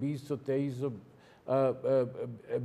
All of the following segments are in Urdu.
2023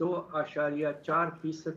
2.4%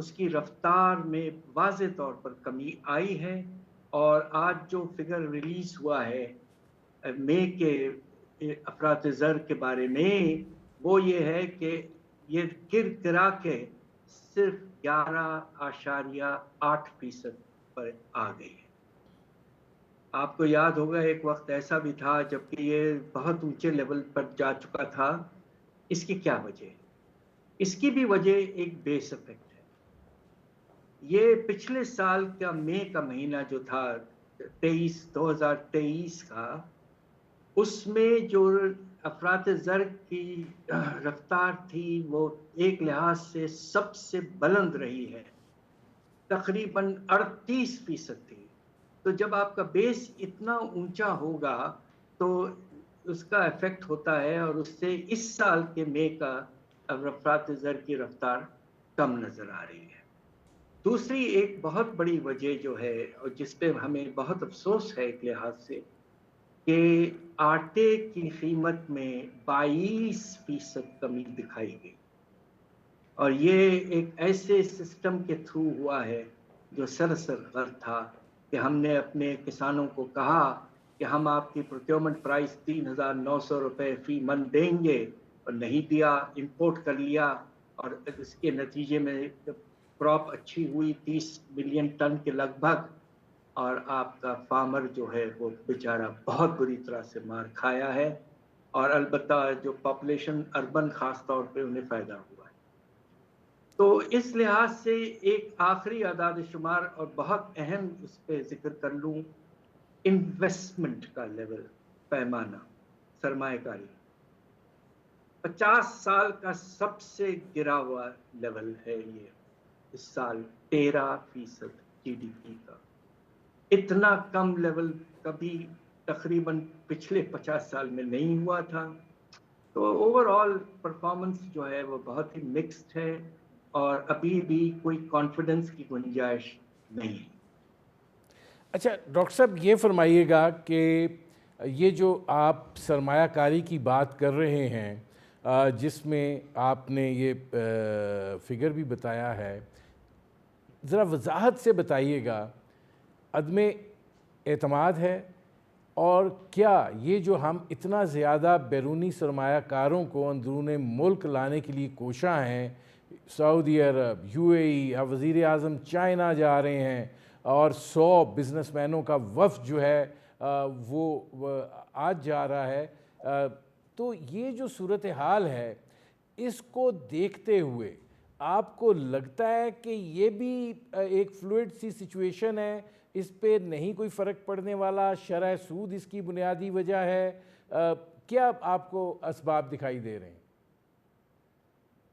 اس کی رفتار میں واضح طور پر کمی آئی ہے، اور آج جو فگر ریلیز ہوا ہے مئی کے افراط زر کے بارے میں، وہ یہ ہے کہ یہ گر گرا کے صرف 11.8% پر آ گئی ہے۔ آپ کو یاد ہوگا ایک وقت ایسا بھی تھا جبکہ یہ بہت اونچے لیول پر جا چکا تھا۔ اس کی کیا وجہ ہے؟ اس کی بھی وجہ ایک بیس افیکٹ ہے۔ یہ پچھلے سال کا مئی کا مہینہ جو تھا 2023 کا، اس میں جو افراط زر کی رفتار تھی وہ ایک لحاظ سے سب سے بلند رہی ہے، تقریباً 38% تھی۔ تو جب آپ کا بیس اتنا اونچا ہوگا تو اس کا ایفیکٹ ہوتا ہے، اور اس سے اس سال کے مئی کا افراط زر کی رفتار کم نظر آ رہی ہے۔ دوسری ایک بہت بڑی وجہ جو ہے، اور جس پہ ہمیں بہت افسوس ہے ایک لحاظ سے، کہ آٹے کی قیمت میں 22% کمی دکھائی گئی، اور یہ ایک ایسے سسٹم کے تھرو ہوا ہے جو سراسر غلط تھا، کہ ہم نے اپنے کسانوں کو کہا کہ ہم آپ کی پروکیورمنٹ پرائس 3,900 روپے فی من دیں گے، اور نہیں دیا، امپورٹ کر لیا، اور اس کے نتیجے میں کراپ اچھی ہوئی 30 ملین ٹن کے لگ بھگ، اور آپ کا فارمر جو ہے وہ بیچارہ بہت بری طرح سے مار کھایا ہے، اور البتہ جو پاپولیشن اربن خاص طور پہ انہیں فائدہ ہوا ہے۔ تو اس لحاظ سے ایک آخری اعداد شمار اور بہت اہم اس پہ ذکر کر لوں، انویسٹمنٹ کا لیول، پیمانہ سرمایہ کاری 50 سال کا سب سے گرا ہوا لیول ہے یہ اس سال، 13% جی ڈی پی کا۔ اتنا کم لیول کبھی تقریباً پچھلے 50 سال میں نہیں ہوا تھا۔ تو اوور آل پرفارمنس جو ہے وہ بہت ہی مکسڈ ہے، اور ابھی بھی کوئی کانفیڈنس کی گنجائش نہیں ہے۔ اچھا ڈاکٹر صاحب، یہ فرمائیے گا کہ یہ جو آپ سرمایہ کاری کی بات کر رہے ہیں، جس میں آپ نے یہ فگر بھی بتایا ہے، ذرا وضاحت سے بتائیے گا، عدم اعتماد ہے، اور کیا یہ جو ہم اتنا زیادہ بیرونی سرمایہ کاروں کو اندرون ملک لانے کے لیے کوشاں ہیں، سعودی عرب، یو اے ای، وزیر اعظم چائنا جا رہے ہیں، اور 100 بزنس مینوں کا وفد جو ہے وہ آج جا رہا ہے، تو یہ جو صورتحال ہے، اس کو دیکھتے ہوئے آپ کو لگتا ہے کہ یہ بھی ایک فلوئڈ سی سچویشن ہے، اس پہ نہیں کوئی فرق پڑنے والا، شرح سود اس کی بنیادی وجہ ہے؟ کیا آپ کو اسباب دکھائی دے رہے ہیں؟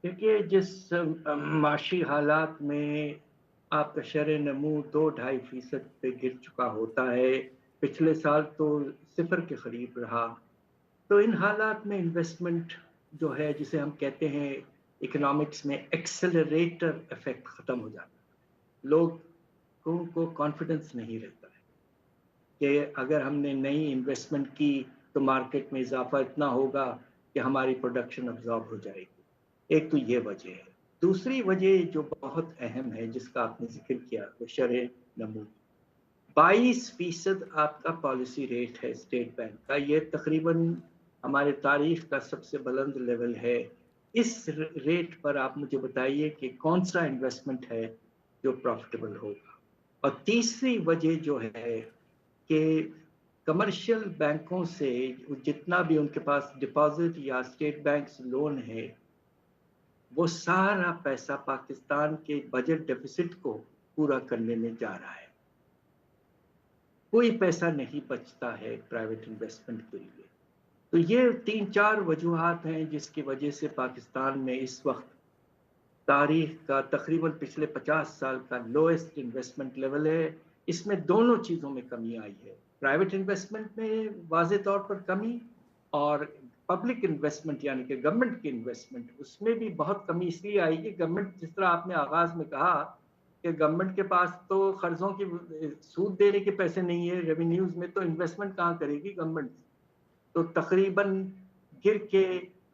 دیکھیے، جس معاشی حالات میں آپ کا شرح نمو 2-2.5% پہ گر چکا ہوتا ہے، پچھلے سال تو 0 کے قریب رہا، تو ان حالات میں انویسٹمنٹ جو ہے، جسے ہم کہتے ہیں اکنامکس میں ایکسلریٹر ایفیکٹ، ختم ہو جاتا ہے۔ لوگوں کو کانفیڈنس نہیں رہتا ہے کہ اگر ہم نے نئی انویسٹمنٹ کی تو مارکیٹ میں اضافہ اتنا ہوگا کہ ہماری پروڈکشن ابزارب ہو جائے گی۔ ایک تو یہ وجہ ہے۔ دوسری وجہ جو بہت اہم ہے، جس کا آپ نے ذکر کیا، وہ شرح نمو 22% آپ کا پالیسی ریٹ ہے اسٹیٹ بینک کا، یہ تقریباً ہمارے تاریخ کا سب سے بلند لیول ہے۔ اس ریٹ پر آپ مجھے بتائیے کہ کون سا انویسٹمنٹ ہے جو پروفٹیبل ہوگا۔ اور تیسری وجہ جو ہے کہ کمرشل بینکوں سے جتنا بھی ان کے پاس ڈپازٹ یا اسٹیٹ بینک سے لون ہے، وہ سارا پیسہ پاکستان کے بجٹ ڈیفیسٹ کو پورا کرنے میں جا رہا ہے۔ کوئی پیسہ نہیں بچتا ہے پرائیویٹ انویسٹمنٹ کے لیے۔ تو یہ 3-4 وجوہات ہیں جس کی وجہ سے پاکستان میں اس وقت تاریخ کا تقریباً پچھلے 50 سال کا لوئسٹ انویسٹمنٹ لیول ہے۔ اس میں دونوں چیزوں میں کمی آئی ہے، پرائیویٹ انویسٹمنٹ میں واضح طور پر کمی، اور پبلک انویسٹمنٹ یعنی کہ گورنمنٹ کی انویسٹمنٹ، اس میں بھی بہت کمی اس لیے آئی کہ گورنمنٹ، جس طرح آپ نے آغاز میں کہا کہ گورنمنٹ کے پاس تو قرضوں کی سود دینے کے پیسے نہیں ہے ریونیوز میں، تو انویسٹمنٹ کہاں کرے گی گورنمنٹ؟ تو تقریباً گر کے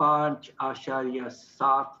5.7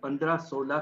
15-16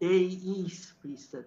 23%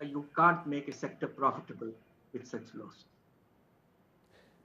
You can't make a sector profitable with such loss.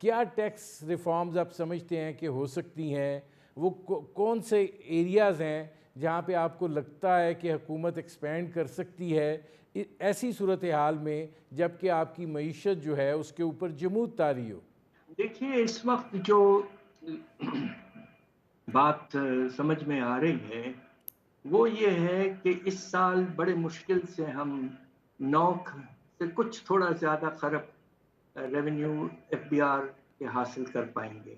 کیا ٹیکس ریفارمز آپ سمجھتے ہیں کہ ہو سکتی ہیں؟ وہ کون سے ایریاز ہیں جہاں پہ آپ کو لگتا ہے کہ حکومت ایکسپینڈ کر سکتی ہے ایسی صورتحال میں جب کہ آپ کی معیشت جو ہے اس کے اوپر جمود طاری ہو؟ دیکھیے اس وقت جو بات سمجھ میں آ رہی ہے وہ یہ ہے کہ اس سال بڑے مشکل سے ہم 9 سے کچھ تھوڑا زیادہ خرب ریونیو ایف بی آر کے حاصل کر پائیں گے.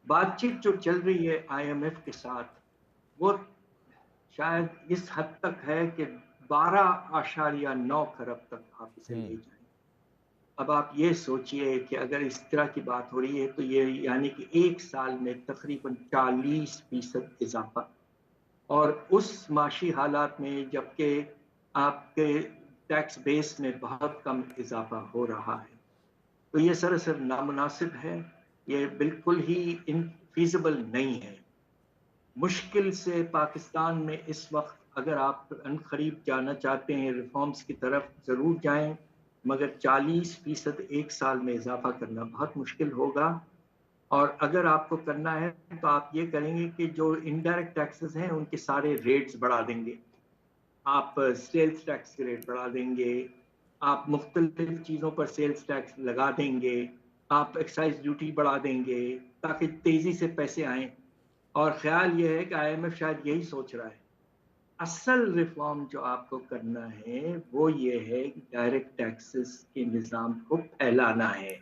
بات چیت جو چل رہی ہے آئی ایم ایف کے ساتھ وہ شاید اس حد تک ہے کہ 12.9 کھرب تک آپ اسے لے جائیں. اب آپ یہ سوچئے کہ اگر اس طرح کی بات ہو رہی ہے تو یہ یعنی کہ ایک سال میں تقریباً 40% اضافہ، اور اس معاشی حالات میں جبکہ آپ کے ٹیکس بیس میں بہت کم اضافہ ہو رہا ہے، تو یہ سراسر نامناسب ہے. یہ بالکل ہی انفیزیبل نہیں ہے. مشکل سے پاکستان میں اس وقت اگر آپ عنقریب جانا چاہتے ہیں ریفارمز کی طرف ضرور جائیں، مگر 40% ایک سال میں اضافہ کرنا بہت مشکل ہوگا. اور اگر آپ کو کرنا ہے تو آپ یہ کریں گے کہ جو انڈائریکٹ ٹیکسز ہیں ان کے سارے ریٹس بڑھا دیں گے. آپ سیلز ٹیکس کے ریٹ بڑھا دیں گے، آپ مختلف چیزوں پر سیلز ٹیکس لگا دیں گے، آپ ایکسائز ڈیوٹی بڑھا دیں گے تاکہ تیزی سے پیسے آئیں. اور خیال یہ ہے کہ آئی ایم ایف شاید یہی سوچ رہا ہے. اصل ریفارم جو آپ کو کرنا ہے وہ یہ ہے کہ ڈائریکٹ ٹیکسز کے نظام کو پھیلانا ہے،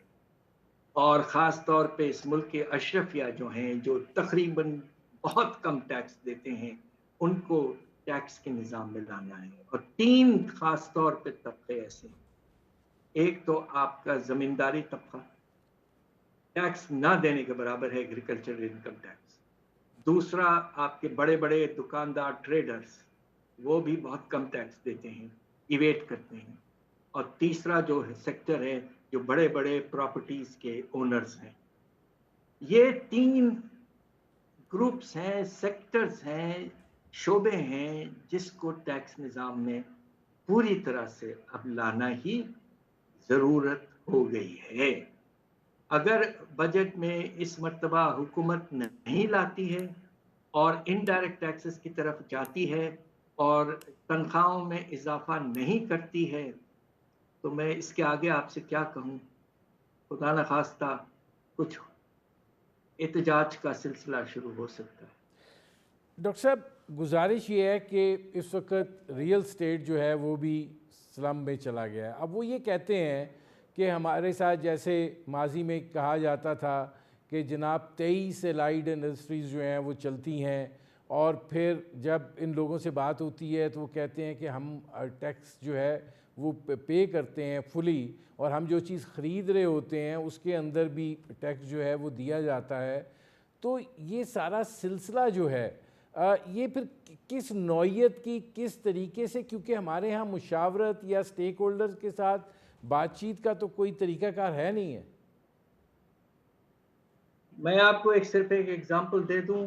اور خاص طور پہ اس ملک کے اشرفیہ جو ہیں جو تقریباً بہت کم ٹیکس دیتے ہیں ان کو ٹیکس کے نظام میں لانا ہے. اور 3 خاص طور پہ طبقے ایسے ہیں. ایک تو آپ کا زمینداری طبقہ ٹیکس نہ دینے کے برابر ہے، ایگریکلچر انکم ٹیکس. دوسرا آپ کے بڑے بڑے دکاندار ٹریڈرز، وہ بھی بہت کم ٹیکس دیتے ہیں، ایویٹ کرتے ہیں. اور تیسرا جو سیکٹر ہے جو بڑے بڑے پراپرٹیز کے اونرز ہیں. یہ 3 گروپس ہیں، سیکٹرز ہیں، شعبے ہیں جس کو ٹیکس نظام میں پوری طرح سے اب لانا ہی ضرورت ہو گئی ہے. اگر بجٹ میں اس مرتبہ حکومت نہیں لاتی ہے اور انڈائریکٹ ٹیکسز کی طرف جاتی ہے اور تنخواہوں میں اضافہ نہیں کرتی ہے تو میں اس کے آگے آپ سے کیا کہوں. خدا نخواستہ کچھ احتجاج کا سلسلہ شروع ہو سکتا ہے. ڈاکٹر صاحب گزارش یہ ہے کہ اس وقت ریئل اسٹیٹ جو ہے وہ بھی سلم میں چلا گیا ہے. اب وہ یہ کہتے ہیں کہ ہمارے ساتھ جیسے ماضی میں کہا جاتا تھا کہ جناب 23 الائڈ انڈسٹریز جو ہیں وہ چلتی ہیں، اور پھر جب ان لوگوں سے بات ہوتی ہے تو وہ کہتے ہیں کہ ہم ٹیکس جو ہے وہ پے کرتے ہیں فلی، اور ہم جو چیز خرید رہے ہوتے ہیں اس کے اندر بھی ٹیکس جو ہے وہ دیا جاتا ہے. تو یہ سارا سلسلہ جو ہے یہ پھر کس نوعیت کی کس طریقے سے، کیونکہ ہمارے ہاں مشاورت یا سٹیک ہولڈرز کے ساتھ بات چیت کا تو کوئی طریقہ کار ہے نہیں ہے. میں آپ کو صرف ایک ایگزامپل دے دوں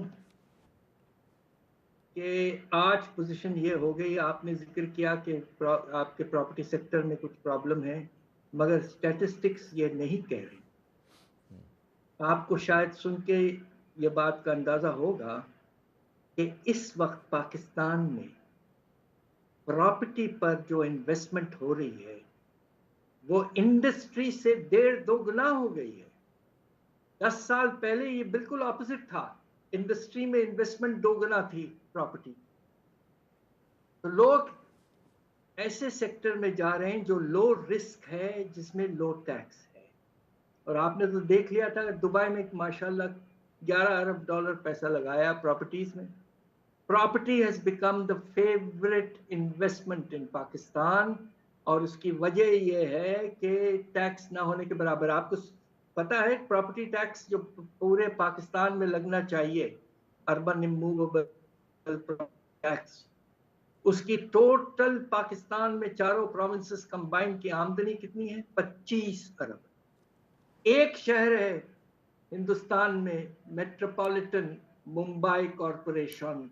کہ آج پوزیشن یہ ہو گئی. آپ نے ذکر کیا کہ آپ کے پراپرٹی سیکٹر میں کچھ پرابلم ہے، مگر اسٹیٹسٹکس یہ نہیں کہہ رہی. آپ کو شاید سن کے یہ بات کا اندازہ ہوگا کہ اس وقت پاکستان میں پراپرٹی پر جو انویسٹمنٹ ہو رہی ہے وہ انڈسٹری سے 1.5-2 گنا ہو گئی ہے. 10 سال پہلے یہ بالکل اپوزٹ تھا، انڈسٹری میں انویسٹمنٹ 2 گنا تھی پراپرٹی. تو لوگ ایسے سیکٹر میں جا رہے ہیں جو لو رسک ہے، جس میں لو ٹیکس ہے. اور آپ نے تو دیکھ لیا تھا دبئی میں ماشاءاللہ $11 ارب پیسہ لگایا پراپرٹیز میں. Property has become the favourite investment in Pakistan, اور اس کی وجہ یہ ہے کہ ٹیکس نہ ہونے کے برابر. آپ کو پتا ہے پراپرٹی ٹیکس جو پورے پاکستان میں لگنا چاہیے، اربن اموویبل ٹیکس، اس کی ٹوٹل پاکستان میں چاروں پروونسز کمبائنڈ کی آمدنی کتنی ہے؟ 25 ارب. ایک شہر ہے ہندوستان میں میٹروپولیٹن ممبئی کارپوریشن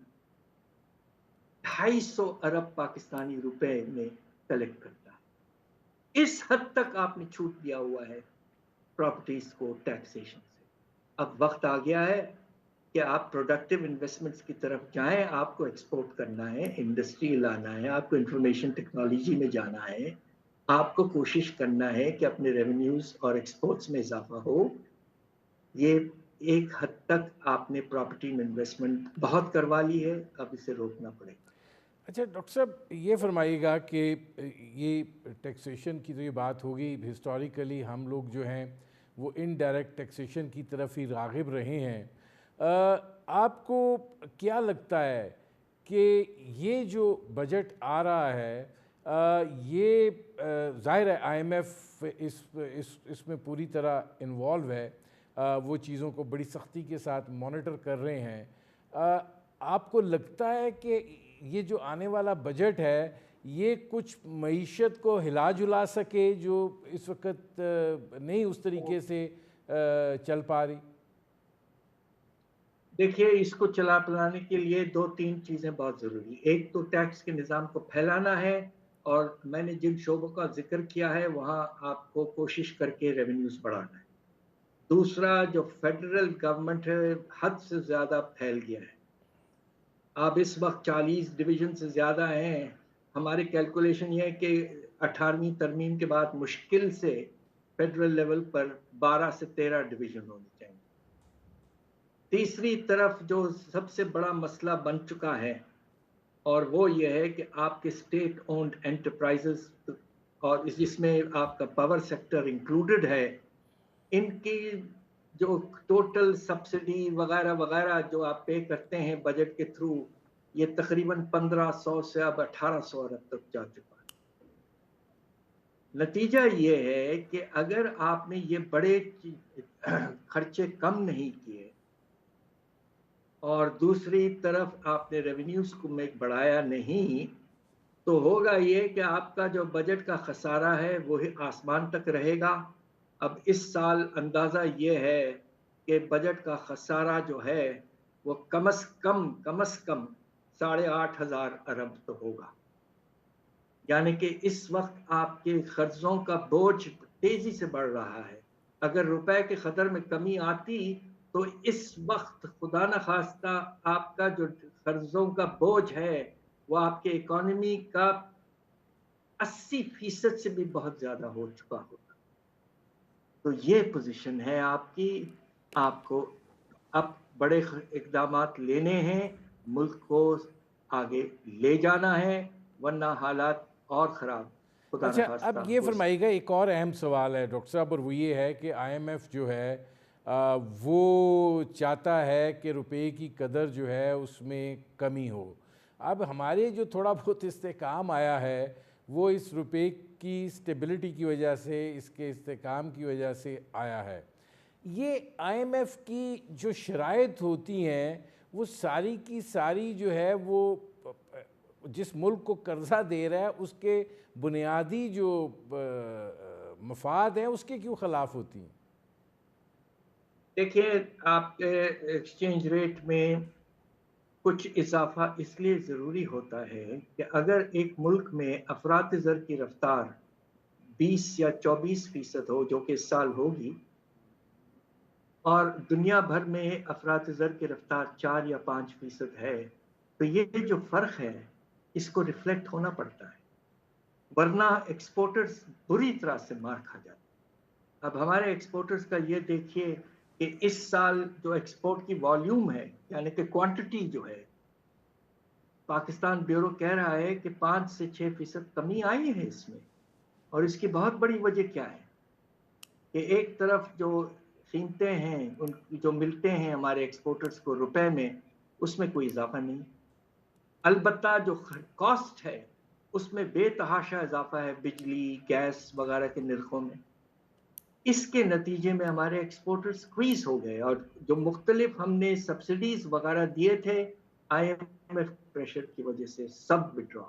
250 ارب پاکستانی روپے میں کلیکٹ کرتا ہے. اس حد تک آپ نے چھوٹ دیا ہوا ہے. پراپرٹیز کو ٹیکسیشن سے. اب وقت آ گیا ہے کہ آپ پروڈکٹیو انویسٹمنٹس کی طرف جائیں. آپ کو ایکسپورٹ کرنا ہے, انڈسٹری لانا ہے, آپ کو انفارمیشن ٹیکنالوجی میں جانا ہے, آپ کو کوشش کرنا ہے کہ اپنے ریونیوز اور ایکسپورٹس میں اضافہ ہو. یہ ایک حد تک آپ نے پراپرٹی میں انویسٹمنٹ بہت کروا لی ہے, اب اسے روکنا پڑے گا. اچھا ڈاکٹر صاحب یہ فرمائیے گا کہ یہ ٹیکسیشن کی تو یہ بات ہوگی, ہسٹوریکلی ہم لوگ جو ہیں وہ انڈائریکٹ ٹیکسیشن کی طرف ہی راغب رہے ہیں. آپ کو کیا لگتا ہے کہ یہ جو بجٹ آ رہا ہے یہ ظاہر ہے آئی ایم ایف اس میں پوری طرح انوالو ہے, وہ چیزوں کو بڑی سختی کے ساتھ مانیٹر کر رہے ہیں. آپ کو لگتا ہے کہ یہ جو آنے والا بجٹ ہے یہ کچھ معیشت کو ہلا جلا سکے جو اس وقت نہیں اس طریقے سے چل پا رہی؟ دیکھیے, اس کو چلا پلانے کے لیے 2-3 چیزیں بہت ضروری. ایک تو ٹیکس کے نظام کو پھیلانا ہے, اور میں نے جن شعبوں کا ذکر کیا ہے وہاں آپ کو کوشش کر کے ریونیوز بڑھانا ہے. دوسرا, جو فیڈرل گورنمنٹ ہے حد سے زیادہ پھیل گیا ہے. آپ اس وقت 40 ڈویژن سے زیادہ ہیں. ہماری کیلکولیشن یہ ہے کہ 18ویں ترمیم کے بعد مشکل سے فیڈرل لیول پر 12 سے 13 ڈویژن ہونے چاہیے. تیسری طرف جو سب سے بڑا مسئلہ بن چکا ہے, اور وہ یہ ہے کہ آپ کے اسٹیٹ اونڈ انٹرپرائزز, اور جس میں آپ کا پاور سیکٹر انکلوڈڈ ہے, ان کی جو ٹوٹل سبسڈی وغیرہ وغیرہ جو آپ پے کرتے ہیں بجٹ کے تھرو, یہ تقریباً 1500 سے اب 1800 ارب تک جا چکا ہے. نتیجہ یہ ہے کہ اگر آپ نے یہ بڑے خرچے کم نہیں کیے اور دوسری طرف آپ نے ریونیوز کو میں بڑھایا نہیں, تو ہوگا یہ کہ آپ کا جو بجٹ کا خسارہ ہے وہ آسمان تک رہے گا. اب اس سال اندازہ یہ ہے کہ بجٹ کا خسارہ جو ہے وہ کم از کم 8,500 ارب تو ہوگا. یعنی کہ اس وقت آپ کے قرضوں کا بوجھ تیزی سے بڑھ رہا ہے. اگر روپے کے قدر میں کمی آتی تو اس وقت خدا نخواستہ آپ کا جو قرضوں کا بوجھ ہے وہ آپ کے اکانومی کا 80% سے بھی بہت زیادہ ہو چکا ہوگا. تو یہ پوزیشن ہے آپ کی. آپ کو اب بڑے اقدامات لینے ہیں, ملک کو آگے لے جانا ہے, ورنہ حالات اور خراب خدا اچھا اب نخواستہ یہ ہو فرمائیے گا, ایک اور اہم سوال ہے ڈاکٹر صاحب, اور وہ یہ ہے کہ آئی ایم ایف جو ہے وہ چاہتا ہے کہ روپے کی قدر جو ہے اس میں کمی ہو. اب ہمارے جو تھوڑا بہت استحکام آیا ہے وہ اس روپے کی سٹیبلٹی کی وجہ سے, اس کے استحکام کی وجہ سے آیا ہے. یہ آئی ایم ایف کی جو شرائط ہوتی ہیں وہ ساری کی ساری جو ہے وہ جس ملک کو قرضہ دے رہا ہے اس کے بنیادی جو مفاد ہیں اس کے کیوں خلاف ہوتی ہیں؟ دیکھیے, آپ کے ایکسچینج ریٹ میں کچھ اضافہ اس لیے ضروری ہوتا ہے کہ اگر ایک ملک میں افراط زر کی رفتار 20 یا 24% ہو, جو کہ اس سال ہوگی, اور دنیا بھر میں افراط زر کی رفتار 4 یا 5% ہے, تو یہ جو فرق ہے اس کو ریفلیکٹ ہونا پڑتا ہے, ورنہ ایکسپورٹرز بری طرح سے مار کھا جاتے. اب ہمارے ایکسپورٹرز کا یہ دیکھیے کہ اس سال جو ایکسپورٹ کی والیوم ہے, یعنی کہ کوانٹٹی جو ہے, پاکستان بیورو کہہ رہا ہے کہ 5 سے 6% کمی آئی ہے اس میں. اور اس کی بہت بڑی وجہ کیا ہے کہ ایک طرف جو قیمتیں ہیں ان جو ملتے ہیں ہمارے ایکسپورٹرز کو روپے میں, اس میں کوئی اضافہ نہیں. البتہ جو کاسٹ ہے اس میں بے تحاشا اضافہ ہے, بجلی, گیس وغیرہ کے نرخوں میں. اس کے نتیجے میں ہمارے ایکسپورٹرز سکویز ہو گئے, اور جو مختلف ہم نے سبسڈیز وغیرہ دیے تھے آئی ایم ایف پریشر کی وجہ سے سب وڈرا.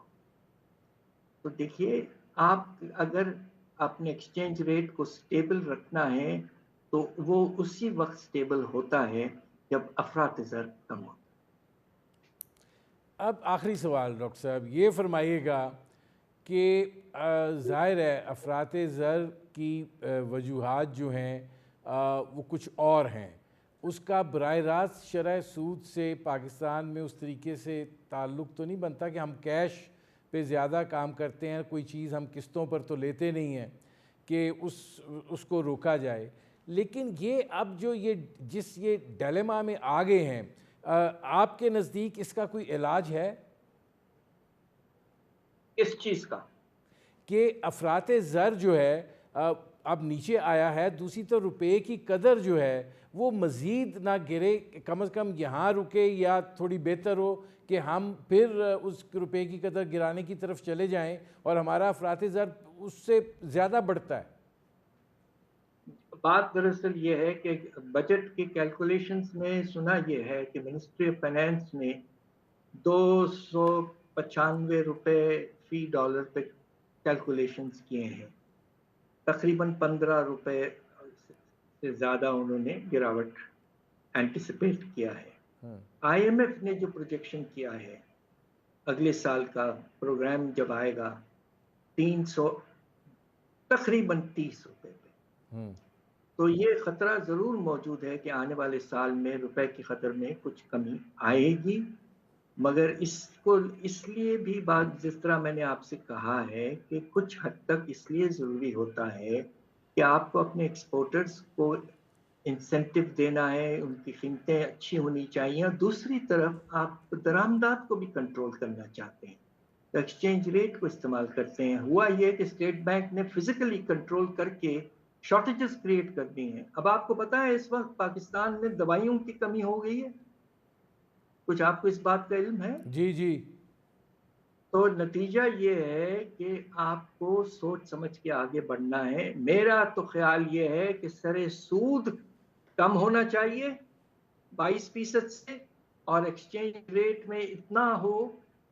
تو دیکھیے, آپ اگر اپنے ایکسچینج ریٹ کو سٹیبل رکھنا ہے تو وہ اسی وقت سٹیبل ہوتا ہے جب افراط زر کم ہوتا ہے. اب آخری سوال ڈاکٹر صاحب, یہ فرمائیے گا کہ ظاہر ہے افراط زر کی وجوہات جو ہیں وہ کچھ اور ہیں. اس کا براہ راست شرح سود سے پاکستان میں اس طریقے سے تعلق تو نہیں بنتا کہ ہم کیش پہ زیادہ کام کرتے ہیں, کوئی چیز ہم قسطوں پر تو لیتے نہیں ہیں کہ اس کو روکا جائے. لیکن یہ اب جو یہ ڈیلیما میں آ گئے ہیں, آپ کے نزدیک اس کا کوئی علاج ہے؟ اس چیز کا کہ افراط زر جو ہے اب نیچے آیا ہے, دوسری طرف روپے کی قدر جو ہے وہ مزید نہ گرے, کم از کم یہاں رکے یا تھوڑی بہتر ہو کہ ہم پھر اس روپے کی قدر گرانے کی طرف چلے جائیں اور ہمارا افراط زر اس سے زیادہ بڑھتا ہے. بات دراصل یہ ہے کہ بجٹ کی کیلکولیشنز میں سنا یہ ہے کہ منسٹری آف فائنینس نے 295 روپے فی ڈالر پہ کیلکولیشنز کیے ہیں, تقریباً 15 روپے سے زیادہ انہوں نے گراوٹ اینٹیسپیٹ کیا ہے. آئی ایم ایف نے جو پروجیکشن کیا ہے اگلے سال کا پروگرام جب آئے گا 300 تقریباً 30 روپے پہ, تو یہ خطرہ ضرور موجود ہے کہ آنے والے سال میں روپے کی قدر میں کچھ کمی آئے گی. مگر اس لیے بھی بات جس طرح میں نے آپ سے کہا ہے کہ کچھ حد تک اس لیے ضروری ہوتا ہے کہ آپ کو اپنے ایکسپورٹرز کو انسینٹیو دینا ہے, ان کی قیمتیں اچھی ہونی چاہیے, اور دوسری طرف آپ درآمدات کو بھی کنٹرول کرنا چاہتے ہیں تو ایکسچینج ریٹ کو استعمال کرتے ہیں. ہوا یہ کہ اسٹیٹ بینک نے فزیکلی کنٹرول کر کے شارٹیجز کریٹ کر دی ہیں. اب آپ کو پتا ہے اس وقت پاکستان میں دوائیوں کی کمی ہو گئی ہے, کچھ آپ کو اس بات کا علم ہے؟ جی جی. تو نتیجہ یہ ہے کہ آپ کو سوچ سمجھ کے آگے بڑھنا ہے. میرا تو خیال یہ ہے کہ سر سود کم ہونا چاہیے 22% سے, اور ایکسچینج ریٹ میں اتنا ہو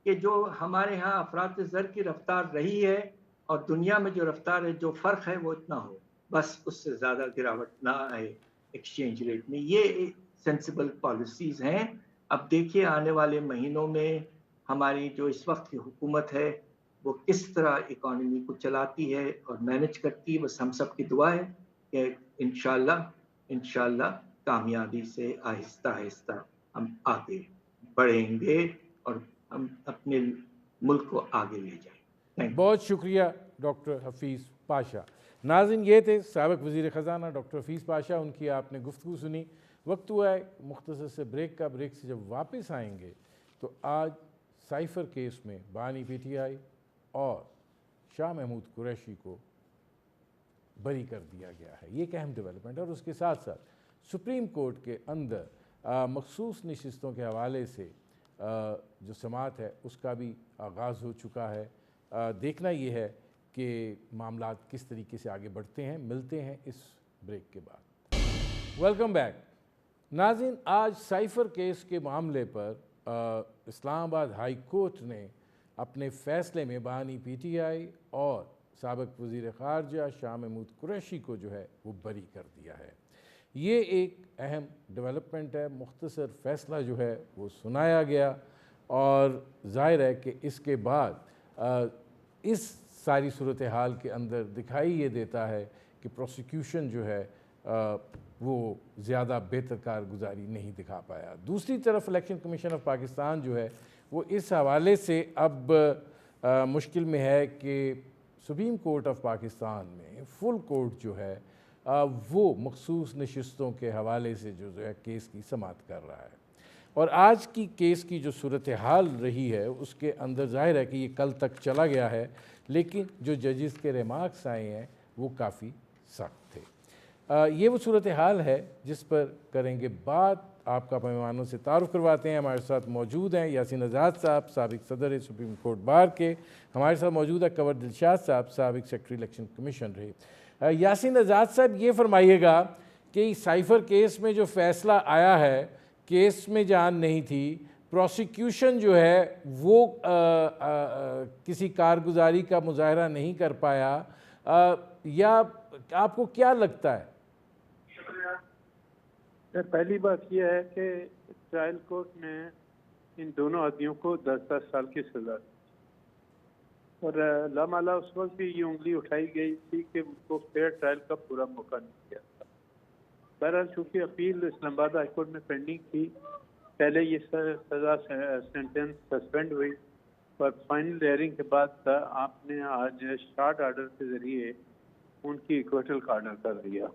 کہ جو ہمارے ہاں افراط زر کی رفتار رہی ہے اور دنیا میں جو رفتار ہے, جو فرق ہے وہ اتنا ہو, بس اس سے زیادہ گراوٹ نہ آئے ایکسچینج ریٹ میں. یہ سینسیبل پالیسیز ہیں. اب دیکھیے آنے والے مہینوں میں ہماری جو اس وقت کی حکومت ہے وہ کس طرح اکانومی کو چلاتی ہے اور مینج کرتی ہے. بس ہم سب کی دعا ہے کہ انشاءاللہ کامیابی سے آہستہ آہستہ ہم آگے بڑھیں گے اور ہم اپنے ملک کو آگے لے جائیں. بہت شکریہ ڈاکٹر حفیظ پاشا. ناظرین, یہ تھے سابق وزیر خزانہ ڈاکٹر حفیظ پاشا, ان کی آپ نے گفتگو سنی. وقت ہوا ہے مختصر سے بریک کا. بریک سے جب واپس آئیں گے تو آج سائفر کیس میں بانی پی ٹی آئی اور شاہ محمود قریشی کو بری کر دیا گیا ہے, یہ ایک اہم ڈیولپمنٹ ہے. اور اس کے ساتھ ساتھ سپریم کورٹ کے اندر مخصوص نشستوں کے حوالے سے جو سماعت ہے اس کا بھی آغاز ہو چکا ہے. دیکھنا یہ ہے کہ معاملات کس طریقے سے آگے بڑھتے ہیں. ملتے ہیں اس بریک کے بعد. Welcome back. ناظرین, آج سائفر کیس کے معاملے پر اسلام آباد ہائی کورٹ نے اپنے فیصلے میں بانی پی ٹی آئی اور سابق وزیر خارجہ شاہ محمود قریشی کو جو ہے وہ بری کر دیا ہے. یہ ایک اہم ڈیولپمنٹ ہے. مختصر فیصلہ جو ہے وہ سنایا گیا اور ظاہر ہے کہ اس کے بعد اس ساری صورتحال کے اندر دکھائی یہ دیتا ہے کہ پروسیکیوشن جو ہے وہ زیادہ بہتر کارگزاری نہیں دکھا پایا. دوسری طرف الیکشن کمیشن آف پاکستان جو ہے وہ اس حوالے سے اب مشکل میں ہے کہ سپریم کورٹ آف پاکستان میں فل کورٹ جو ہے وہ مخصوص نشستوں کے حوالے سے جو ہے کیس کی سماعت کر رہا ہے. اور آج کی کیس کی جو صورتحال رہی ہے اس کے اندر ظاہر ہے کہ یہ کل تک چلا گیا ہے, لیکن جو ججز کے ریمارکس آئے ہیں وہ کافی سخت تھے. یہ وہ صورتحال ہے جس پر کریں گے بات. آپ کا مہمانوں سے تعارف کرواتے ہیں. ہمارے ساتھ موجود ہیں یاسین آزاد صاحب, سابق صدر سپریم کورٹ بار کے. ہمارے ساتھ موجود ہے کنور دلشاد صاحب, سابق سیکرٹری الیکشن کمیشن رہے. یاسین آزاد صاحب, یہ فرمائیے گا کہ سائفر کیس میں جو فیصلہ آیا ہے, کیس میں جان نہیں تھی, پروسیکیوشن جو ہے وہ کسی کارگزاری کا مظاہرہ نہیں کر پایا, یا آپ کو کیا لگتا ہے؟ پہلی بات یہ ہے کہ ٹرائل کورٹ نے ان دونوں آدمیوں کو 10-10 سال کی سزا دی, اور لامالا اس وقت بھی یہ انگلی اٹھائی گئی تھی کہ ان کو فیئر ٹرائل کا پورا موقع نہیں دیا تھا. بہرحال چونکہ اپیل اسلام آباد ہائی کورٹ میں پینڈنگ تھی، پہلے یہ سزا سینٹنس سسپینڈ ہوئی اور فائنل ہیئرنگ کے بعد آپ نے آج شارٹ آرڈر کے ذریعے ان کی ایکویٹل کا آرڈر کر دیا۔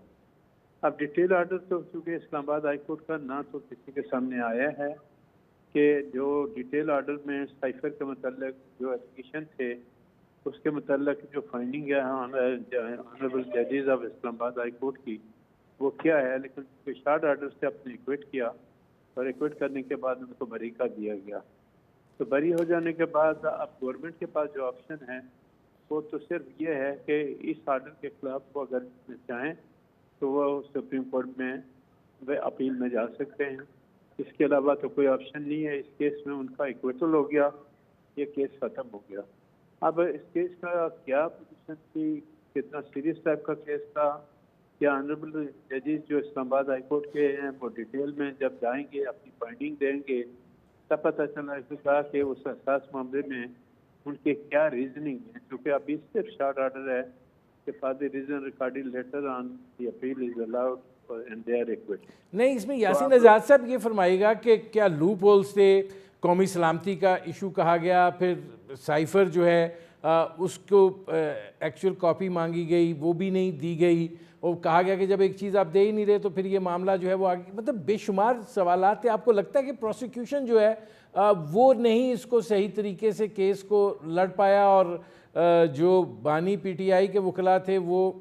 اب ڈیٹیل آرڈر تو چونکہ اسلام آباد ہائی کورٹ کا نہ تو کسی کے سامنے آیا ہے کہ جو ڈیٹیل آرڈر میں سائفر کے متعلق جو ایپلیکیشن تھے اس کے متعلق جو فائنڈنگ ہے آنریبل ججز آف اسلام آباد ہائی کورٹ کی وہ کیا ہے، لیکن شارٹ آرڈر سے آپ نے ایکویٹ کیا اور ایکویٹ کرنے کے بعد ان کو بری کر دیا گیا۔ تو بری ہو جانے کے بعد اب گورنمنٹ کے پاس جو آپشن ہے وہ تو صرف یہ ہے کہ اس آرڈر کے خلاف وہ اگر چاہیں تو وہ سپریم کورٹ میں وہ اپیل میں جا سکتے ہیں، اس کے علاوہ تو کوئی آپشن نہیں ہے۔ اس کیس میں ان کا ایکویٹل ہو گیا، یہ کیس ختم ہو گیا۔ اب اس کیس کا کیا پوزیشن تھی، کتنا سیریس ٹائپ کا کیس تھا، کیا آنریبل ججز جو اسلام آباد ہائی کورٹ کے ہیں وہ ڈیٹیل میں جب جائیں گے اپنی فائنڈنگ دیں گے تب پتہ چلا کہ اس حساس معاملے میں ان کے کیا ریزننگ ہے، کیونکہ ابھی صرف شارٹ آرڈر ہے کہ for the reason recording later on the appeal is allowed and they are acquit. نہیں، اس میں یاسین آزاد صاحب یہ فرمائے گا کہ کیا لوپ ہولز تھے، قومی سلامتی کا ایشو کہا گیا، پھر سائفر جو ہے اس کو ایکچوئل کاپی مانگی گئی وہ بھی نہیں دی گئی، اور کہا گیا کہ جب ایک چیز آپ دے ہی نہیں رہے تو پھر یہ معاملہ جو ہے وہ آگے، مطلب بے شمار سوالات تھے۔ آپ کو لگتا ہے کہ پروسیکیوشن جو ہے وہ نہیں اس کو صحیح طریقے سے کیس کو لڑ پایا، اور جو بانی پی ٹی آئی کے وکلاء تھے وہ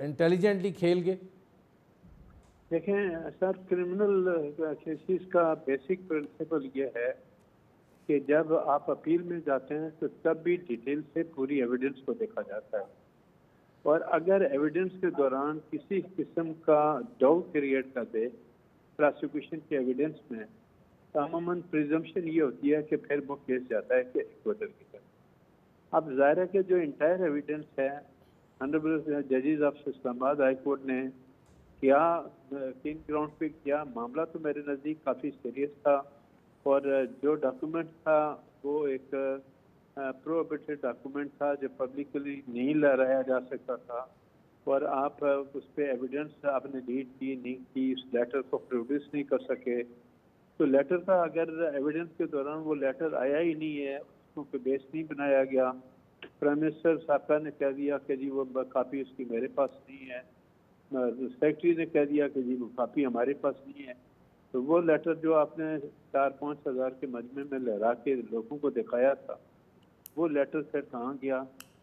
انٹیلیجنٹلی کھیل گئے؟ دیکھیں سر، کرمنل کیسز کا بیسک پرنسپل یہ ہے کہ جب آپ اپیل میں جاتے ہیں تو تب بھی ڈیٹیل سے پوری ایویڈنس کو دیکھا جاتا ہے، اور اگر ایویڈنس کے دوران کسی قسم کا ڈاؤٹ کریٹ کر دے پراسیکیوشن کے ایویڈنس میں، عموماً پریزمپشن یہ ہوتی ہے کہ پھر وہ کیس جاتا ہے کہ ایکویٹل کی طرف۔ اب ظاہر ہے کہ جو انٹائر ایویڈنس ہے آنریبل ججز آف اسلام آباد ہائی کورٹ نے کیا کن گراؤنڈ پہ کیا، معاملہ تو میرے نزدیک کافی سیریس تھا، اور جو ڈاکومنٹ تھا وہ ایک پروہیبٹڈ ڈاکومنٹ تھا جو پبلکلی نہیں لہرایا جا سکتا تھا، اور آپ اس پہ ایویڈنس آپ نے ریڈ کی نہیں کی، اس لیٹر کو پروڈیوس نہیں کر سکے، تو لیٹر کا اگر ایویڈنس کے دوران وہ لیٹر آیا ہی نہیں ہے، اس کو کوئی بیس نہیں بنایا گیا، پرائم منسٹر سابقہ نے کہہ دیا کہ جی وہ کاپی اس کی میرے پاس نہیں ہے، سیکرٹری نے کہہ دیا کہ جی وہ کاپی ہمارے پاس نہیں ہے، تو وہ لیٹر جو آپ نے 4-5 ہزار کے مجمع میں لہرا کے لوگوں کو دکھایا تھا، وہ لیٹر پھر کہاں گیا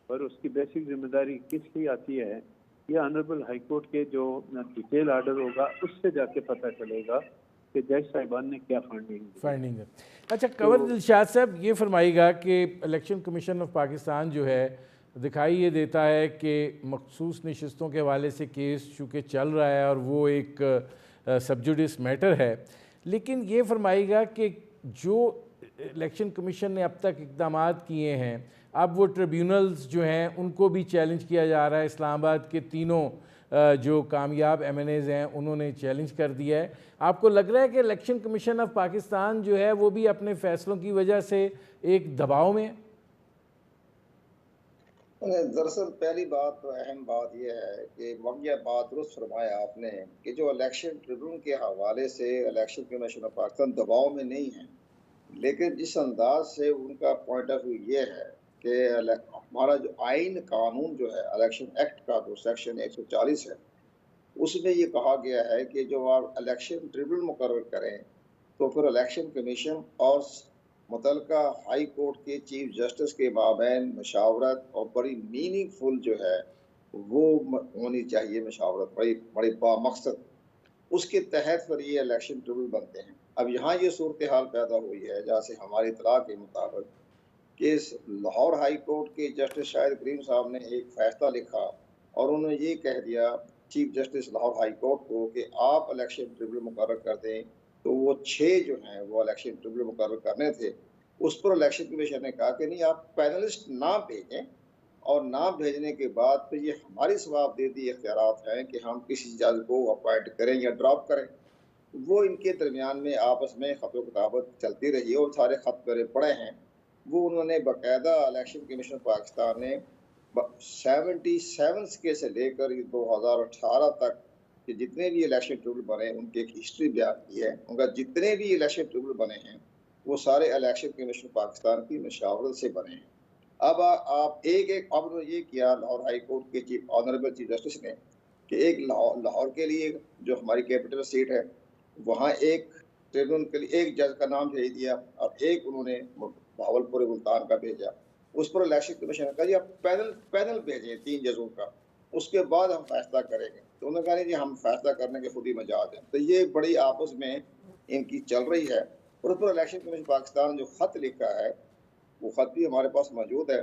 اور اس کی بیسک ذمہ داری کس کی آتی ہے، یہ آنریبل ہائی کورٹ کے جو ڈیٹیل آرڈر ہوگا اس سے جا کے پتہ چلے گا کہ جج صاحبان نے کیا فائنڈنگ ہے۔ اچھا، کنور دلشاد صاحب یہ فرمائے گا کہ الیکشن کمیشن آف پاکستان جو ہے دکھائی یہ دیتا ہے کہ مخصوص نشستوں کے حوالے سے کیس چونکہ چل رہا ہے اور وہ ایک سب جوڈس میٹر ہے، لیکن یہ فرمائے گا کہ جو الیکشن کمیشن نے اب تک اقدامات کیے ہیں، اب وہ ٹریبیونلز جو ہیں ان کو بھی چیلنج کیا جا رہا ہے۔ اسلام آباد کے تینوں جو کامیاب ایم این ایز ہیں انہوں نے چیلنج کر دیا ہے۔ آپ کو لگ رہا ہے کہ الیکشن کمیشن آف پاکستان جو ہے وہ بھی اپنے فیصلوں کی وجہ سے ایک دباؤ میں ہے؟ دراصل پہلی بات تو اہم بات یہ ہے کہ واقعہ بات درست فرمایا آپ نے کہ جو الیکشن ٹریبیونل کے حوالے سے الیکشن کمیشن آف پاکستان دباؤ میں نہیں ہے، لیکن جس انداز سے ان کا پوائنٹ آف ویو یہ ہے کہ ہمارا جو آئین قانون جو ہے الیکشن ایکٹ کا جو سیکشن 140 ہے، اس میں یہ کہا گیا ہے کہ جو آپ الیکشن ٹریبیونل مقرر کریں تو پھر الیکشن کمیشن اور متعلقہ ہائی کورٹ کے چیف جسٹس کے مابین مشاورت اور بڑی میننگ فل جو ہے وہ ہونی چاہیے، مشاورت بڑی بامقصد، اس کے تحت پھر یہ الیکشن ٹریبیونل بنتے ہیں۔ اب یہاں یہ صورتحال پیدا ہوئی ہے جہاں سے ہماری اطلاع کے مطابق کہ لاہور ہائی کورٹ کے جسٹس شاہد کریم صاحب نے ایک فیصلہ لکھا اور انہوں نے یہ کہہ دیا chief justice Lahore high court کو کہ آپ الیکشن ٹریبیونل مقرر کر دیں، تو وہ 6 جو ہیں وہ الیکشن ٹریبیونل مقرر کرنے تھے، اس پر الیکشن کمیشن نے کہا کہ نہیں، آپ پینلسٹ نہ بھیجیں، اور نہ بھیجنے کے بعد پھر یہ ہماری ثوابدیدی اختیارات ہیں کہ ہم کسی جج کو اپوائنٹ کریں یا ڈراپ کریں۔ وہ ان کے درمیان میں آپس میں خط و کتابت چلتی رہی اور سارے خط میرے پڑے ہیں، وہ انہوں نے باقاعدہ الیکشن کمیشن پاکستان نے 77 کے سے لے کر 2018 تک کہ جتنے بھی الیکشن ٹریبیونل بنے ان کی ایک ہسٹری بیان کی ہے. ان کا جتنے بھی الیکشن ٹریبیونل بنے ہیں وہ سارے الیکشن کمیشن پاکستان کی مشاورت سے بنے ہیں. اب آپ اب یہ کیا لاہور ہائی کورٹ کے چیف آنریبل چیف جسٹس نے کہ ایک لاہور کے لیے جو ہماری کیپٹل سیٹ ہے وہاں ایک ٹریبیونل کے لیے ایک جج کا نام بھیج دیا اور ایک انہوں نے بھاولپور ملتان کا بھیجا. اس پر الیکشن کمیشن نے کہا جی آپ پینل بھیجیں 3 ججوں کا, اس کے بعد ہم فیصلہ کریں گے. تو انہوں نے کہا نہیں جی ہم فیصلہ کرنے کے خود ہی مجاز ہیں. تو یہ بڑی آپس میں ان کی چل رہی ہے. اور اس پر الیکشن کمیشن پاکستان جو خط لکھا ہے وہ خط بھی ہمارے پاس موجود ہے.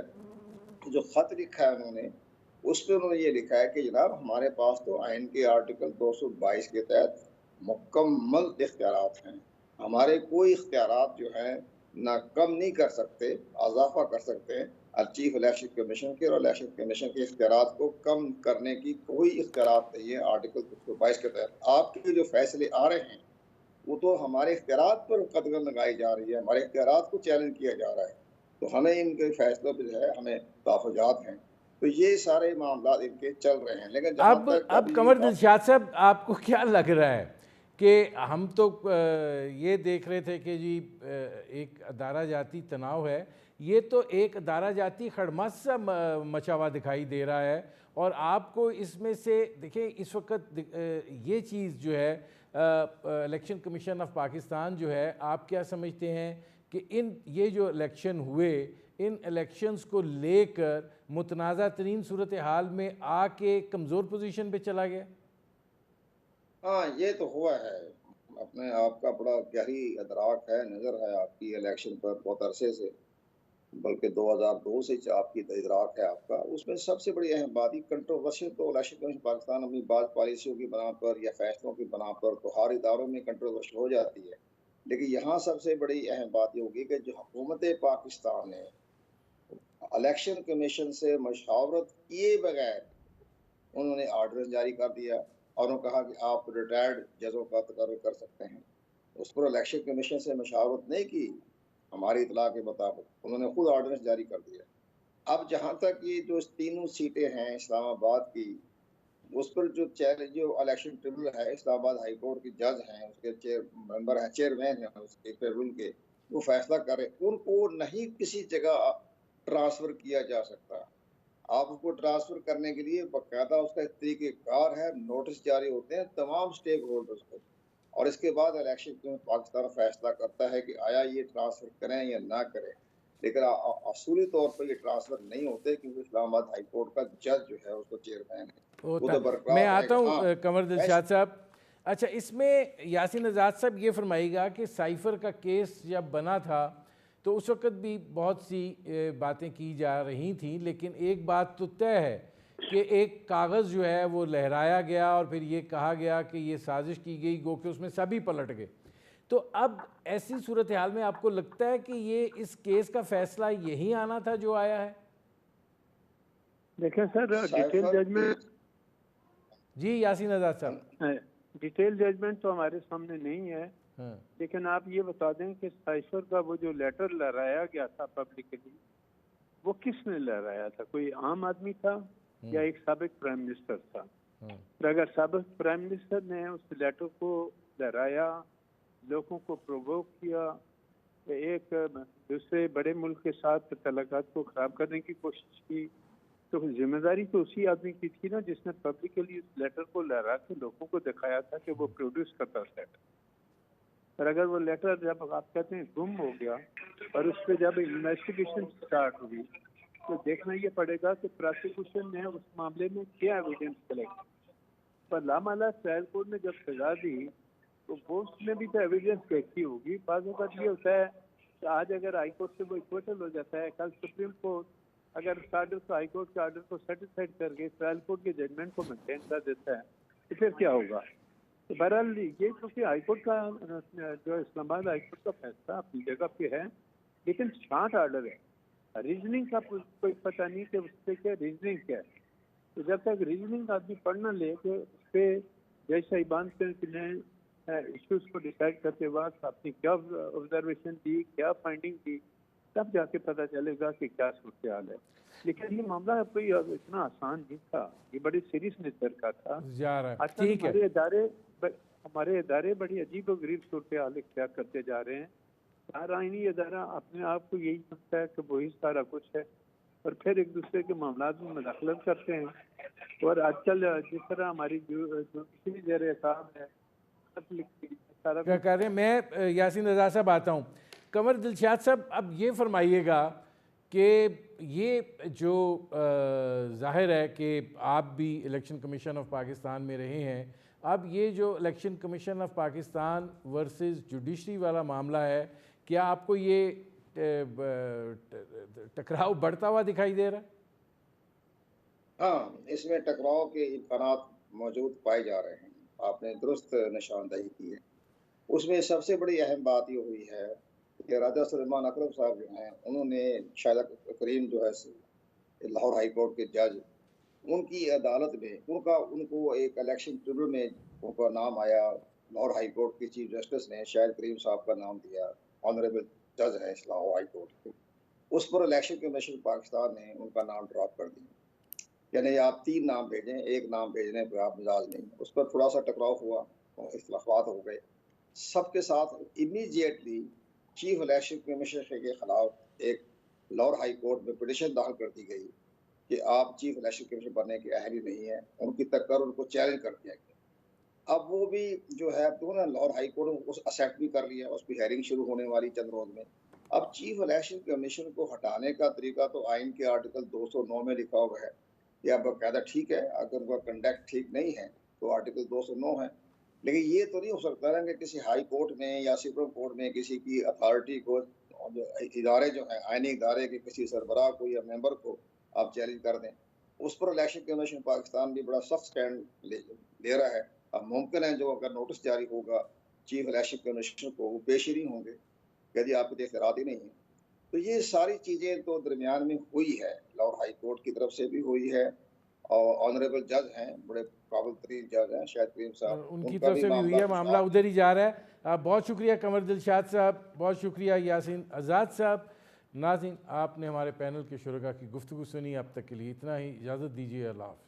جو خط لکھا ہے انہوں نے اس پہ انہوں نے یہ لکھا ہے کہ جناب ہمارے پاس تو آئین کے آرٹیکل 222 کے تحت مکمل اختیارات ہیں. ہمارے کوئی اختیارات جو ہیں نہ کم نہیں کر سکتے, اضافہ کر سکتے ہیں. چیف الیکشن کمیشن کے اور الیکشن کمیشن کے اختیارات کو کم کرنے کی کوئی اختیارات نہیں ہے آرٹیکل 222 کے تحت. آپ کے جو فیصلے آ رہے ہیں وہ تو ہمارے اختیارات پر قدغن لگائی جا رہی ہے, ہمارے اختیارات کو چیلنج کیا جا رہا ہے. تو ہمیں ان کے فیصلوں پہ جو ہے ہمیں تحفظات ہیں. تو یہ سارے معاملات ان کے چل رہے ہیں. لیکن جہاں تک اب قمر دلشاد صاحب آپ کو کیا لگ رہا ہے کہ ہم تو یہ دیکھ رہے تھے کہ جی ایک ادارہ جاتی تناؤ ہے, یہ تو ایک ادارہ جاتی خڑمس سا مچا ہوا دکھائی دے رہا ہے, اور آپ کو اس میں سے دیکھیں اس وقت یہ چیز جو ہے الیکشن کمیشن آف پاکستان جو ہے, آپ کیا سمجھتے ہیں کہ یہ جو الیکشن ہوئے ان الیکشنز کو لے کر متنازع ترین صورتحال میں آ کے کمزور پوزیشن پہ چلا گیا؟ ہاں یہ تو ہوا ہے. اپنے آپ کا بڑا گہری ادراک ہے, نظر ہے آپ کی الیکشن پر بہت عرصے سے, بلکہ 2002 سے آپ کی ادراک ہے آپ کا. اس میں سب سے بڑی اہم بات ہی کنٹروورشل تو الیکشن کمیشن پاکستان اپنی بعض پالیسیوں کی بنا پر یا فیصلوں کی بنا پر تو ہر اداروں میں کنٹروورشل ہو جاتی ہے. لیکن یہاں سب سے بڑی اہم بات یہ ہوگی کہ جو حکومت پاکستان نے الیکشن کمیشن سے مشاورت کیے بغیر انہوں نے آرڈر جاری کر دیا اور انہوں نے کہا کہ آپ ریٹائرڈ ججوں کا تقرر کر سکتے ہیں. اس پر الیکشن کمیشن سے مشاورت نہیں کی, ہماری اطلاع کے مطابق انہوں نے خود آرڈر جاری کر دیا. اب جہاں تک یہ جو 3 سیٹیں ہیں اسلام آباد کی, اس پر جو الیکشن ٹریبیونل ہے اسلام آباد ہائی کورٹ کے جج ہیں, اس کے ممبر ہیں, چیئرمین ہیں اس کے ٹریبیونل کے, وہ فیصلہ کریں. ان کو نہیں کسی جگہ ٹرانسفر کیا جا سکتا. آپ اس کو ٹرانسفر کرنے کے لیے باقاعدہ اس کا طریقہ کار ہے, نوٹس جاری ہوتے ہیں تمام سٹیک ہولڈرز کو, اور اس کے بعد الیکشن کمیشن پاکستان فیصلہ کرتا ہے کہ آیا یہ ٹرانسفر کریں یا نہ کریں. لیکن اصولی طور پر یہ ٹرانسفر نہیں ہوتے کیونکہ اسلام آباد ہائی کورٹ کا جج جو ہے اس کو چیئرمین ہے, وہ تو برقرار میں رہے آتا گا. ہوں قمر دلشاد صاحب. اچھا, اس میں یاسین آزاد صاحب یہ فرمائیے گا کہ سائفر کا کیس جب بنا تھا تو اس وقت بھی بہت سی باتیں کی جا رہی تھیں, لیکن ایک بات تو طے ہے کہ ایک کاغذ جو ہے وہ لہرایا گیا اور پھر یہ کہا گیا کہ یہ سازش کی گئی, گو کہ اس میں سبھی پلٹ گئے. تو اب ایسی صورتحال میں آپ کو لگتا ہے کہ یہ اس کیس کا فیصلہ یہی آنا تھا جو آیا ہے؟ دیکھیں سر, ڈیٹیل ججمنٹ, جی یاسین آزاد صاحب, ڈیٹیل ججمنٹ تو ہمارے سامنے نہیں ہے, لیکن آپ یہ بتا دیں کہ سائفر کا وہ جو لیٹر لہرایا گیا تھا پبلکلی, وہ کس نے لہرایا تھا؟ کوئی عام آدمی تھا یا ایک سابق پرائم منسٹر تھا؟ اگر سابق پرائم منسٹر نے اس لیٹر کو لہرایا, لوگوں کو پرووک کیا, ایک دوسرے بڑے ملک کے ساتھ تعلقات کو خراب کرنے کی کوشش کی, تو ذمہ داری تو اسی آدمی کی تھی نا جس نے پبلکلی اس لیٹر کو لہرا کے لوگوں کو دکھایا تھا کہ وہ پروڈیوس کرتا اس لیٹر. اور اگر وہ لیٹر جب آپ کہتے ہیں گم ہو گیا اور اس پہ جب انویسٹیگیشن سٹارٹ ہوئی تو دیکھنا یہ پڑے گا کہ پراسیکیوشن نے اس معاملے میں کیا ایویڈنس کلیکٹ. پر لامالا ٹرائل کورٹ نے جب سزا دی تو وہ اس میں بھی تو ایویڈنس دیکھی ہوگی. بعض اوقات یہ ہوتا ہے کہ آج اگر ہائی کورٹ سے وہ ایکویٹل ہو جاتا ہے, کل سپریم کورٹ اگر اس آرڈر کو ہائی کورٹ کے آرڈر کو سیٹسفائڈ کر کے ٹرائل کورٹ کے ججمنٹ کو مینٹین کر دیتا ہے تو پھر کیا ہوگا؟ تو بہرحال یہ کیونکہ ہائی کورٹ کا جو اسلام آباد ہائی کورٹ کا فیصلہ اپنی جگہ پہ ہے, لیکن شارٹ آرڈر ہے. ریزننگ کا کوئی پتہ نہیں کہ اس پہ کیا ریزننگ کیا ہے. تو جب تک ریزننگ آدمی پڑھ نہ لے کہ اس پہ جیسا ایبان نے ایشوز کو ڈیسائڈ کرتے وقت آپ نے کیا آبزرویشن دی, کیا فائنڈنگ دی, تب جا کے پتہ چلے گا کہ کیا صورتحال ہے. لیکن یہ معاملہ کوئی اتنا آسان نہیں تھا، یہ بڑی سیریس نیچر کا تھا. جا رہا ہے. آج کل ٹھیک ہے. ہمارے ادارے بڑی عجیب و غریب صورتحال اختیار کرتے جا رہے ہیں. ہر آئینی ادارہ اپنے آپ کو یہی سمجھتا ہے کہ وہی سارا کچھ ہے، اور پھر ایک دوسرے کے معاملات میں مداخلت کرتے ہیں. اور آج کل جس طرح ہماری جو کسی زیر حساب ہے سارا کیا کہہ رہے ہیں؟ میں یاسین رضا صاحب آتا ہوں. قمر دلشاد صاحب، اب یہ فرمائیے گا کہ یہ جو ظاہر ہے کہ آپ بھی الیکشن کمیشن آف پاکستان میں رہے ہیں، اب یہ جو election commission of Pakistan versus judiciary والا معاملہ ہے، کیا آپ کو یہ ٹکراؤ بڑھتا ہوا دکھائی دے رہا ہے؟ ہاں، اس میں ٹکراؤ کے امکانات موجود پائے جا رہے ہیں. آپ نے درست نشاندہی کی ہے. اس میں سب سے بڑی اہم بات یہ ہوئی ہے کہ راجہ سلیمان اکرم صاحب جو ہیں، انہوں نے شاہد کریم جو ہے لاہور ہائی کورٹ کے جج، ان کی عدالت میں ان کو ایک الیکشن ٹریبیونل میں ان کا نام آیا. لاہور ہائی کورٹ کے چیف جسٹس نے شاہد کریم صاحب کا نام دیا، آنریبل جج ہے اس لاہور ہائی کورٹ کے. اس پر الیکشن کمیشن پاکستان نے ان کا نام ڈراپ کر دیا. یعنی آپ 3 نام بھیجیں، ایک نام بھیجنے پہ آپ مزاج نہیں. اس پر تھوڑا سا ٹکراؤ ہوا، اختلافات ہو گئے. سب کے ساتھ امیڈیٹلی چیف الیکشن کمیشن کے خلاف ایک لاہور ہائی کورٹ میں پٹیشن داخل کر دی گئی کہ آپ چیف الیکشن کمیشن بننے کے اہل ہی نہیں ہیں. ان کی تقرر کو چیلنج کر دیا گیا. اب وہ بھی جو ہے تو نا لاہور ہائی کورٹ نے اس ایکسیپٹ بھی کر لیا. اس کی ہیئرنگ شروع ہونے والی چند روز میں. اب چیف الیکشن کمیشن کو ہٹانے کا طریقہ تو آئین کے آرٹیکل 209 میں لکھا ہوا ہے کہ اب باقاعدہ ٹھیک ہے، اگر وہ کنڈکٹ ٹھیک نہیں ہے تو آرٹیکل 209 ہے. لیکن یہ تو نہیں ہو سکتا نا کہ کسی ہائی کورٹ میں یا سپریم کورٹ میں کسی کی اتھارٹی کو، ادارے جو ہیں آئینی ادارے کے کسی سربراہ کو یا ممبر کو آپ چیلنج کر دیں. اس پر الیکشن کمیشن پاکستان بھی بڑا سخت سٹینڈ لے رہا ہے. اب ممکن ہے جو اگر نوٹس جاری ہوگا چیف الیکشن کمیشن کو، وہ پیش ہی نہیں ہوں گے کہ جی آپ کے اختیارات ہی نہیں ہیں. تو یہ ساری چیزیں تو درمیان میں ہوئی ہے. لاہور ہائی کورٹ کی طرف سے بھی ہوئی ہے، اور آنریبل جج ہیں، بڑے قابل ترین جج ہیں شاہد کریم صاحب، ان کی کا طرف سے بھی ہوئی ہے. معاملہ ادھر ہی جا رہا ہے. بہت شکریہ قمر دلشاد صاحب، بہت شکریہ یاسین آزاد صاحب. ناظرین، آپ نے ہمارے پینل کے شرکاء کی گفتگو سنی. اب تک کے لیے اتنا ہی. اجازت دیجیے. اللہ حافظ.